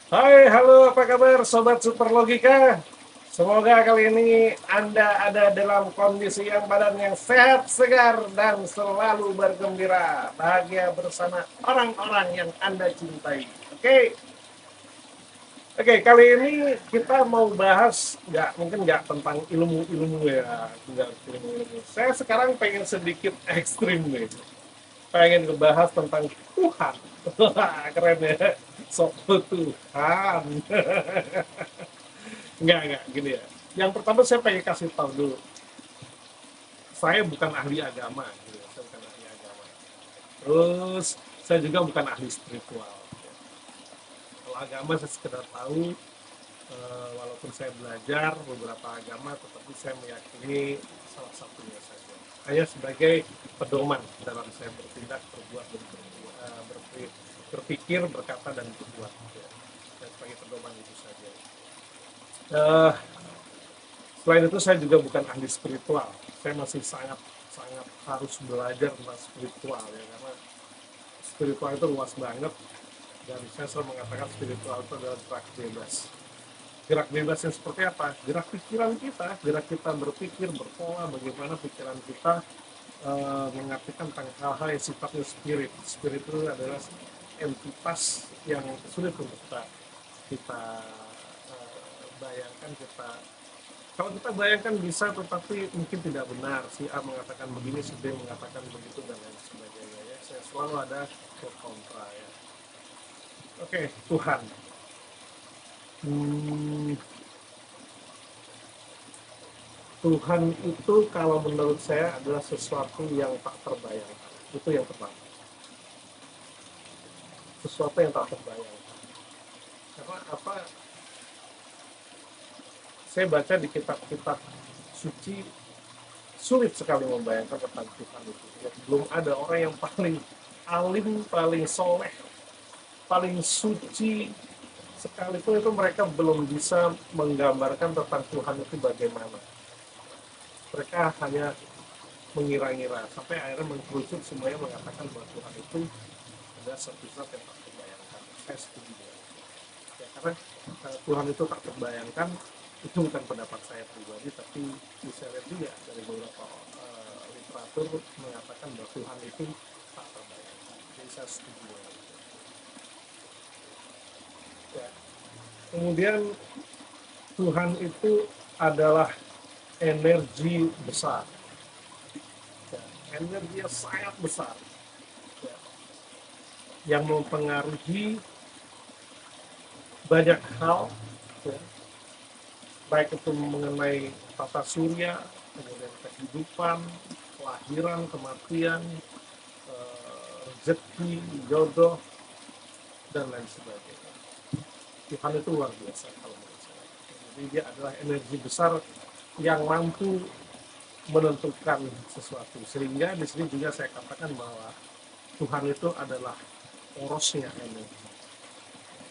Hai, halo, apa kabar Sobat Super Logika? Semoga kali ini Anda ada dalam kondisi yang badan yang sehat, segar, dan selalu bergembira. Bahagia bersama orang-orang yang Anda cintai. Oke, kali ini kita mau bahas, mungkin nggak tentang ilmu-ilmu ya. Nggak ilmu-ilmu. Saya sekarang pengen sedikit ekstrim nih. Pengen ngebahas tentang Tuhan. Keren ya. Sok Tuhan. Enggak, gini ya. Yang pertama saya pengen kasih tahu dulu, saya bukan ahli agama, gitu. Saya bukan ahli agama. Terus saya juga bukan ahli spiritual. Kalau agama saya sekedar tahu, walaupun saya belajar beberapa agama, tetapi saya meyakini salah satunya saja. Hanya sebagai pedoman dalam saya bertindak, berbuat, berpikir, berkata, dan berbuat. Ya. Dan sebagai pedoman itu saja. Uh, Selain itu saya juga bukan ahli spiritual. Saya masih sangat sangat harus belajar tentang spiritual ya, karena spiritual itu luas banget, dan saya selalu mengatakan spiritual itu adalah gerak bebas. Gerak bebas yang seperti apa? Gerak pikiran kita, gerak kita berpikir, berpola, bagaimana pikiran kita mengartikan tentang hal-hal yang sifatnya spirit. Spirit itu adalah entitas yang sulit untuk kita bayangkan, kalau kita bayangkan bisa, tetapi mungkin tidak benar. Si A mengatakan begini, si B mengatakan begitu, dan lain sebagainya. Ya, saya selalu ada pro kontra ya. Oke, Tuhan. Hmm, Tuhan itu kalau menurut saya adalah sesuatu yang tak terbayangkan. Itu yang pertama. Sesuatu yang tak terbayangkan. Karena apa? Saya baca di kitab-kitab suci, sulit sekali membayangkan tentang Tuhan itu. Ya, belum ada orang yang paling alim, paling soleh, paling suci sekalipun itu mereka belum bisa menggambarkan tentang Tuhan itu bagaimana. Mereka hanya mengira-ngira sampai akhirnya mengkerucut semuanya mengatakan bahwa Tuhan itu adalah satu zat yang tak terbayangkan. Saya setuju dengan itu. Ya, karena Tuhan itu tak terbayangkan, itu bukan pendapat saya pribadi, tapi bisa lihat juga dari beberapa literatur mengatakan bahwa Tuhan itu tak terbayangkan. Jadi saya setuju dengan itu. Ya. Kemudian Tuhan itu adalah energi besar, ya, energi yang sangat besar, ya, yang mempengaruhi banyak hal, ya, baik itu mengenai tata surya, kemudian kehidupan, kelahiran, kematian, rezeki, jodoh, dan lain sebagainya. Tuhan itu luar biasa kalau menurut saya. Jadi dia adalah energi besar yang mampu menentukan sesuatu. Sehingga di sini juga saya katakan bahwa Tuhan itu adalah porosnya energi.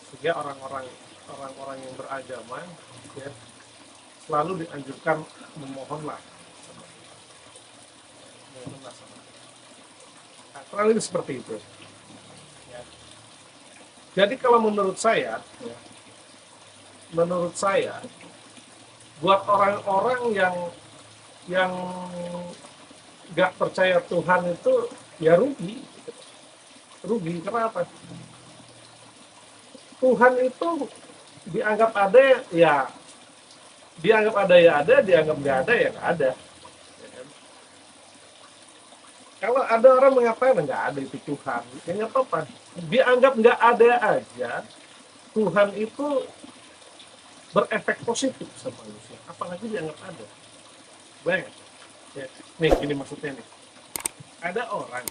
Sehingga orang-orang yang beragama ya, selalu dianjurkan memohonlah sama Tuhan. Memohonlah sama Tuhan. Nah, kurang lebih seperti itu. Ya. Jadi kalau ya, menurut saya, buat orang-orang yang nggak percaya Tuhan itu ya rugi, rugi. Kenapa? Tuhan itu dianggap ada, ya dianggap ada ya ada, dianggap nggak ada ya nggak ada. Ya kan? Kalau ada orang mengatakan nggak ada itu Tuhan, ya nggak apa-apa. Dianggap nggak ada aja, Tuhan itu berefek positif sama manusia. Apalagi dianggap ada. Baik. Ya. Nih, gini maksudnya nih. Ada orang,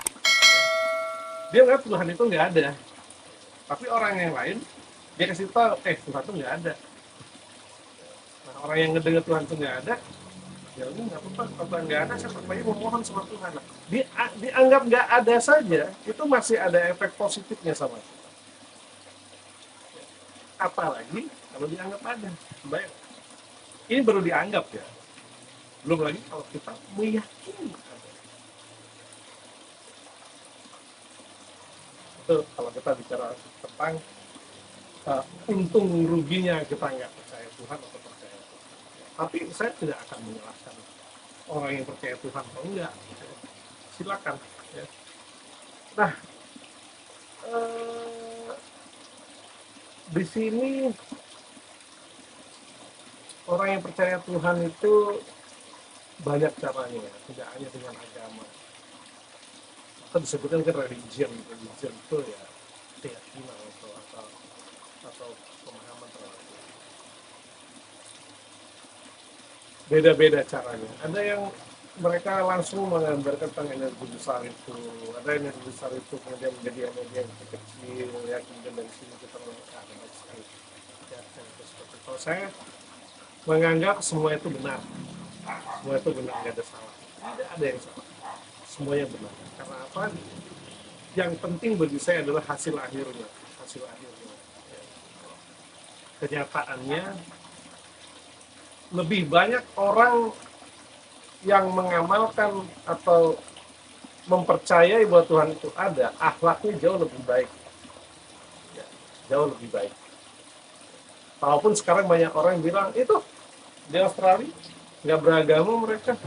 dia nggak Tuhan itu nggak ada. Tapi orang yang lain, dia kasih tahu, Tuhan itu nggak ada. Nah, orang yang ngedengar Tuhan itu nggak ada, ya udah nggak apa-apa, kalau nggak ada saya tetap aja memohon sama Tuhan. Nah, dianggap nggak ada saja, itu masih ada efek positifnya sama kita. Apalagi kalau dianggap ada. Baik, ini baru dianggap ya, belum lagi kalau kita meyakini ada. Itu kalau kita bicara tentang untung ruginya kita nggak percaya Tuhan atau percaya Tuhan. Tapi saya tidak akan menyalahkan orang yang percaya Tuhan atau enggak. Silakan. Ya. Nah, eh, di sini orang yang percaya Tuhan itu banyak caranya, ya. Tidak hanya dengan agama. Kita disebutkan kan religion itu ya keyakinan atau pemahaman terhadap Tuhan. Beda-beda caranya. Ada yang mereka langsung menggambarkan tentang energi besar itu, ada energi besar itu kemudian menjadi energi yang kecil, ya kemudian dari sini kita mengatakan sekali. Ya, seperti itu. Kalau saya menganggap semua itu benar, nggak ada salah, tidak ada yang salah, semuanya benar. Karena apa? Yang penting bagi saya adalah hasil akhirnya. Ya. Kenyataannya lebih banyak orang yang mengamalkan atau mempercayai bahwa Tuhan itu ada, akhlaknya jauh lebih baik, ya, jauh lebih baik. Walaupun sekarang banyak orang bilang itu di Australia nggak beragama mereka,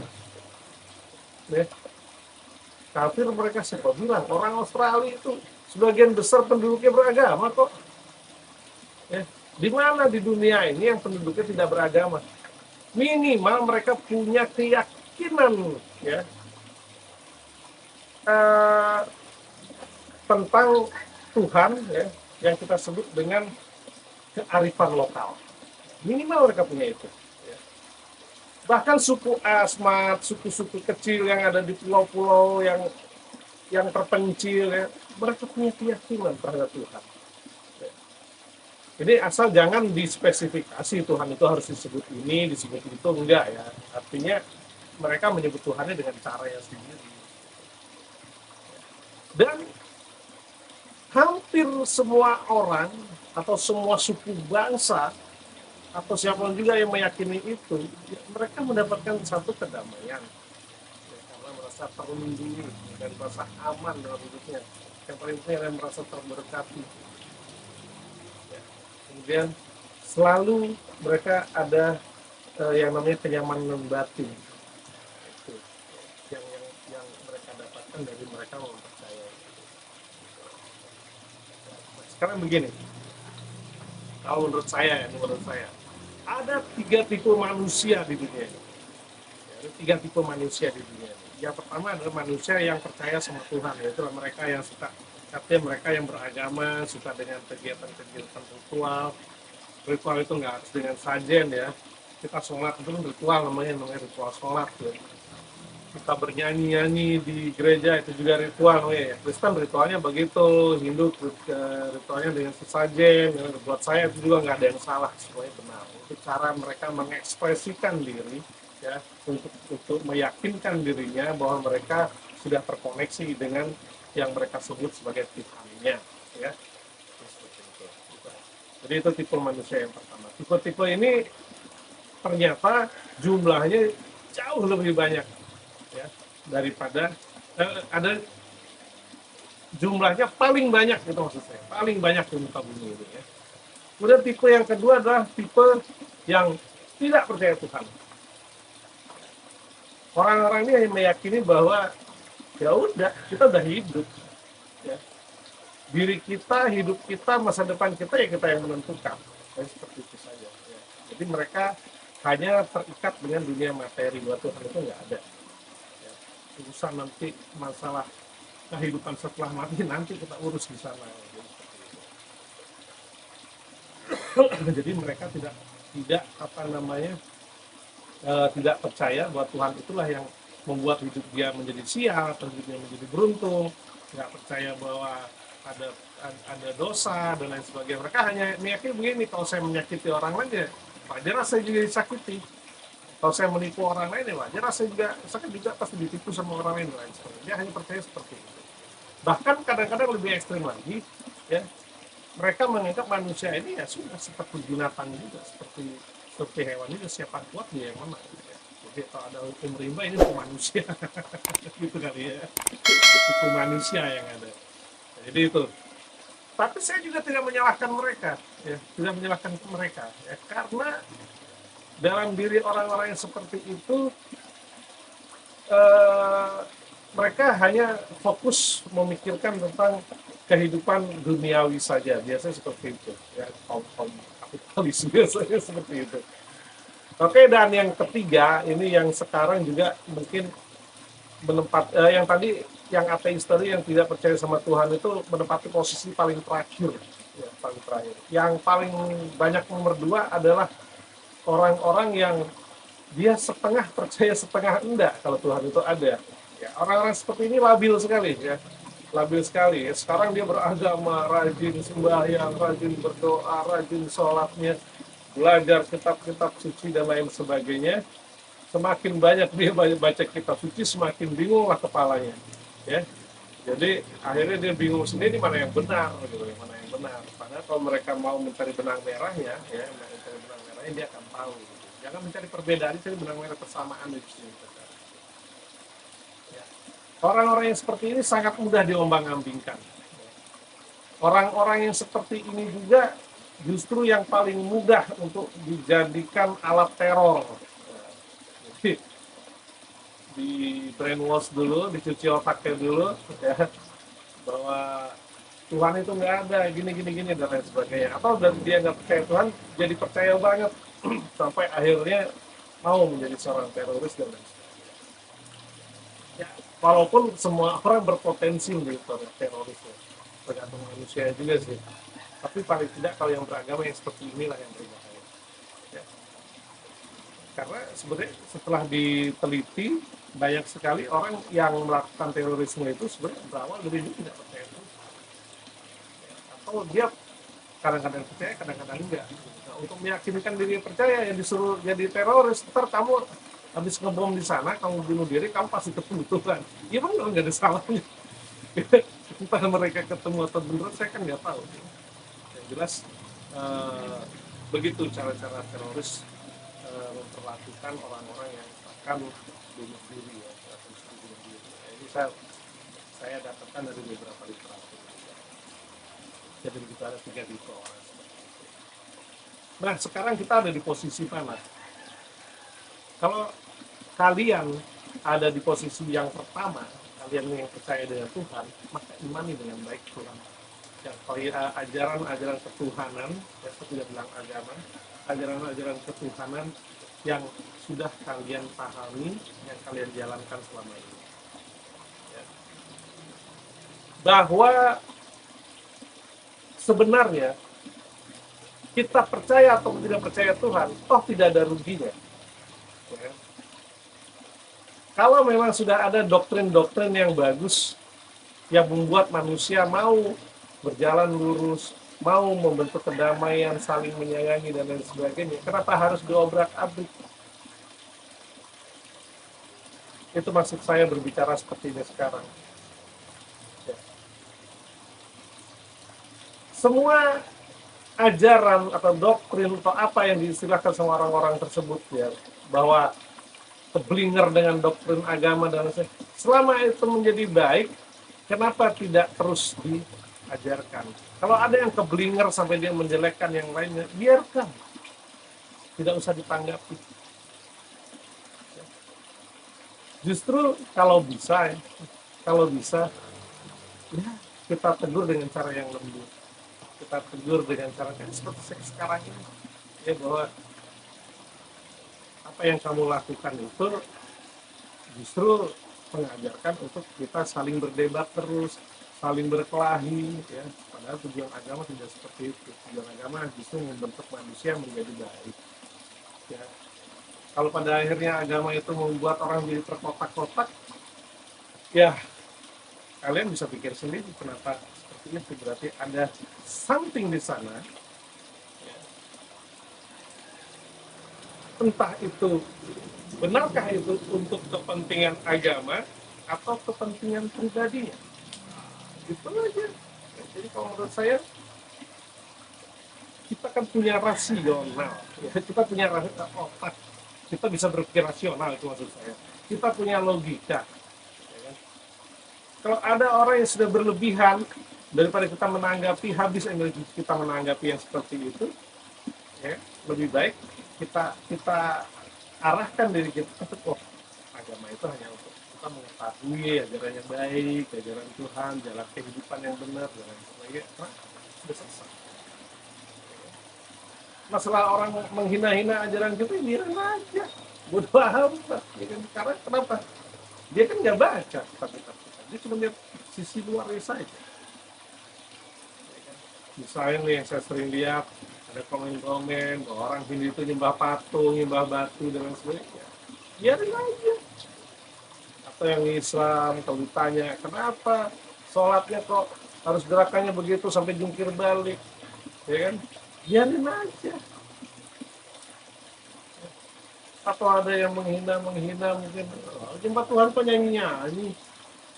ya. Kafir mereka, siapa bilang orang Australia itu sebagian besar penduduknya beragama kok, ya. Di mana di dunia ini yang penduduknya tidak beragama? Minimal mereka punya keyakinan, ya, eh, tentang Tuhan, ya, yang kita sebut dengan kearifan lokal. Minimal mereka punya itu. Ya. Bahkan suku Asmat, suku-suku kecil yang ada di pulau-pulau yang terpencil, ya, mereka punya keyakinan terhadap Tuhan. Ya. Jadi asal jangan dispesifikasi Tuhan itu harus disebut ini, disebut itu, enggak ya. Artinya mereka menyebut Tuhannya dengan cara yang sendiri. Dan hampir semua orang atau semua suku bangsa atau siapapun juga yang meyakini itu, ya, mereka mendapatkan satu kedamaian, ya, karena merasa terlindungi dan merasa aman dalam hidupnya. Yang paling penting adalah merasa terberkati. Ya. Kemudian selalu mereka ada yang namanya kenyamanan batin. Itu yang mereka dapatkan dari mereka mempercayai. Sekarang begini, kalau menurut saya ada 3 tipe manusia di dunia ini. Ada 3 tipe manusia di dunia ini. Yang pertama adalah manusia yang percaya sama Tuhan, yaitu mereka yang suka, artinya mereka yang beragama, suka dengan kegiatan-kegiatan ritual. Ritual itu nggak harus dengan sajen, ya. Kita sholat itu ritual, namanya ritual sholat, ya. Kita bernyanyi-nyanyi di gereja itu juga ritual, ya. Kristen ritualnya begitu, Hindu ritualnya dengan sesajen. Ya. Buat saya itu juga nggak ada yang salah, semuanya benar. Itu cara mereka mengekspresikan diri, ya, untuk meyakinkan dirinya bahwa mereka sudah terkoneksi dengan yang mereka sebut sebagai Tuhannya, ya. Jadi itu tipe manusia yang pertama. Tipe-tipe ini ternyata jumlahnya jauh lebih banyak, ya, daripada ada jumlahnya paling banyak, itu maksud saya, paling banyak di muka bumi ini, ya. Kemudian tipe yang kedua adalah tipe yang tidak percaya Tuhan. Orang-orang ini yang meyakini bahwa ya udah, kita udah hidup, ya. Diri kita, hidup kita, masa depan kita ya kita yang menentukan, ya, seperti itu saja, ya. Jadi mereka hanya terikat dengan dunia materi, bahwa Tuhan itu nggak ada, ya. Urusan nanti masalah kehidupan setelah mati nanti kita urus di sana. Jadi mereka tidak apa namanya tidak percaya bahwa Tuhan itulah yang membuat hidup dia menjadi sial atau hidupnya menjadi beruntung. Nggak percaya bahwa ada dosa dan lain sebagainya. Mereka hanya meyakini begini, kalau saya menyakiti orang lain ya wajar saya juga disakiti. Kalau saya menipu orang lain ya wajar saya juga pasti ditipu sama orang lain dan lain sebagainya. Dia hanya percaya seperti itu. Bahkan kadang-kadang lebih ekstrim lagi, ya, mereka menganggap manusia ini ya sudah seperti binatang juga, seperti hewan juga, siapa kuat dia yang menang, ya. Jadi kalau ada hukum rimba ini hukum manusia gitu kali ya, hukum manusia yang ada. Jadi itu Tapi saya juga tidak menyalahkan mereka, ya, tidak menyalahkan mereka, ya, karena dalam diri orang-orang yang seperti itu, eh, mereka hanya fokus memikirkan tentang kehidupan duniawi saja, biasanya seperti itu, ya, kaum kapitalis biasanya seperti itu. Oke, dan yang ketiga ini yang sekarang juga mungkin yang tadi yang ateis tadi yang tidak percaya sama Tuhan itu menempati posisi paling terakhir, ya, paling terakhir. Yang paling banyak nomor dua adalah orang-orang yang dia setengah percaya setengah enggak kalau Tuhan itu ada. Ya, orang-orang seperti ini labil sekali, ya, labil sekali. Sekarang dia beragama, rajin sembahyang, rajin berdoa, rajin sholatnya, belajar kitab-kitab suci dan lain sebagainya. Semakin banyak dia baca kitab suci, semakin bingunglah kepalanya, ya. Jadi akhirnya dia bingung sendiri mana yang benar, gitu, mana yang benar. Padahal kalau mereka mau mencari benang merahnya, ya, mencari benang merahnya dia akan tahu. Gitu. Jangan mencari perbedaan, cari benang merah persamaan itu. Ya. Orang-orang yang seperti ini sangat mudah diombang-ambingkan. Orang-orang yang seperti ini juga justru yang paling mudah untuk dijadikan alat teror. Jadi, di brainwash dulu, dicuci otaknya dulu, ya, bahwa Tuhan itu nggak ada, gini dan lain sebagainya. Atau dari dia nggak percaya Tuhan, jadi percaya banget sampai akhirnya mau menjadi seorang teroris dan lain sebagainya. Ya, walaupun semua orang berpotensi menjadi teroris, ya, tergantung manusia juga sih. Tapi paling tidak kalau yang beragama yang seperti inilah yang berbahaya. Ya. Karena sebenarnya setelah diteliti banyak sekali orang yang melakukan terorisme itu sebenarnya berawal dari dia tidak percaya Tuhan. Ya. Atau dia kadang-kadang percaya, kadang-kadang enggak. Nah, untuk meyakinkan diri percaya yang disuruh jadi teroris, ntar kamu habis ngebom di sana, kamu bunuh diri, kamu pasti ketemu Tuhan. Iya bang, nggak ada salahnya. Entah mereka ketemu atau beneran, saya kan nggak tahu. Yang jelas begitu cara-cara teroris memperlakukan orang-orang yang akan bunuh diri, ya, bunuh diri. Nah, ini saya dapatkan dari beberapa literatur. Jadi begitu ada 3 tipe orang. Nah, sekarang kita ada di posisi mana? Kalau kalian ada di posisi yang pertama, kalian yang percaya dengan Tuhan, maka imani dengan baik Tuhan. Ya, kalau ajaran-ajaran ketuhanan, ya, saya tidak bilang agama, ajaran-ajaran ketuhanan yang sudah kalian pahami, yang kalian jalankan selama ini. Ya. Bahwa sebenarnya kita percaya atau tidak percaya Tuhan, toh tidak ada ruginya. Ya. Kalau memang sudah ada doktrin-doktrin yang bagus, yang membuat manusia mau berjalan lurus, mau membentuk kedamaian, saling menyayangi, dan lain sebagainya, kenapa harus diobrak-abrik? Itu maksud saya berbicara seperti ini sekarang. Ya. Semua ajaran atau doktrin atau apa yang diistilahkan sama orang-orang tersebut, ya, bahwa keblinger dengan doktrin agama dan lain-lain, selama itu menjadi baik, kenapa tidak terus diajarkan? Kalau ada yang keblinger sampai dia menjelekkan yang lainnya, biarkan, tidak usah ditanggapi. Justru kalau bisa, ya, kita tegur dengan cara yang lembut, kita tegur dengan cara seperti sekarang ini, ya, bahwa apa yang kamu lakukan itu justru mengajarkan untuk kita saling berdebat terus, saling berkelahi, ya. Padahal tujuan agama tidak seperti itu. Tujuan agama justru membentuk manusia menjadi baik. Ya. Kalau pada akhirnya agama itu membuat orang jadi terkotak-kotak, ya kalian bisa pikir sendiri kenapa seperti itu. Berarti ada something di sana. Ya. Entah itu benarkah itu untuk kepentingan agama atau kepentingan pribadinya. Itu aja. Jadi kalau menurut saya, kita kan punya rasional, ya. Kita punya otak, kita bisa berpikir rasional, itu maksud saya. Kita punya logika, ya kan? Kalau ada orang yang sudah berlebihan, daripada kita menanggapi habis energi kita menanggapi yang seperti itu, ya lebih baik kita kita arahkan diri kita untuk oh, agama itu hanya untuk kita mengetahui ajaran yang baik, ajaran Tuhan, jalan kehidupan yang benar dan lain sebagainya. Nah, sudah selesai. Masalah orang menghina-hina ajaran kita, biarin aja. Bodoh amat. Ya kan? Karena kenapa? Dia kan nggak baca kitab-kitab kita. Dia cuma lihat sisi luarnya saja. Misalnya nih yang saya sering lihat, ada komen-komen bahwa orang Hindu itu nyembah patung, nyembah batu, dan lain sebagainya. Biarin aja. Atau yang Islam, kalau ditanya, kenapa sholatnya kok harus gerakannya begitu sampai jungkir balik? Ya kan? Biarin aja. Atau ada yang menghina mungkin, oh, nyembah Tuhan kok nyanyi-nyanyi.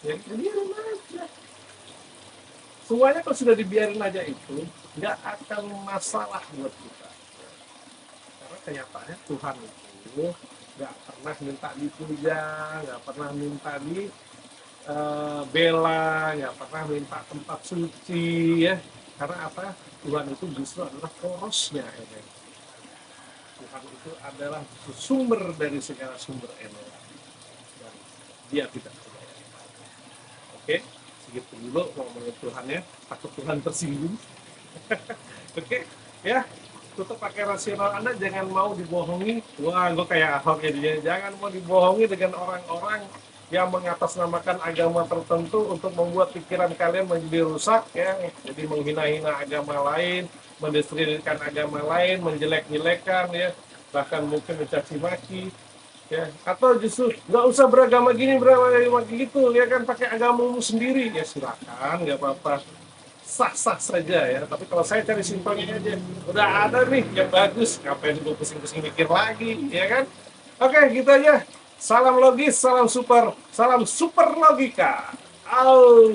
Ya, biarin aja. Semuanya kalau sudah dibiarin aja itu, nggak akan masalah buat kita. Karena kenyataannya Tuhan itu nggak pernah minta dipuja, nggak pernah minta di bela, nggak pernah minta tempat suci, ya. Karena apa? Tuhan itu justru adalah porosnya energi. Tuhan itu adalah sumber dari segala sumber energi. Dan dia tidak berdaya. Oke, segitu dulu ngomongin Tuhan ya. Takut Tuhan tersinggung. Oke, ya. Tutup pakai rasional Anda, jangan mau dibohongi. Wah, gue kayak Ahok ya. Jangan mau dibohongi dengan orang-orang yang mengatasnamakan agama tertentu untuk membuat pikiran kalian menjadi rusak ya. Jadi menghina-hina agama lain, mendiskreditkan agama lain, menjelek-jelekan ya, bahkan mungkin mencaci maki ya, atau justru nggak usah beragama gini beragama gitu ya kan, pakai agamamu sendiri ya silakan, nggak apa-apa, sah-sah saja ya. Tapi kalau saya cari simpelnya aja, udah ada nih yang bagus, ngapain gue pusing-pusing mikir lagi ya kan. Oke, gitu aja. Salam logis, salam super logika. Au.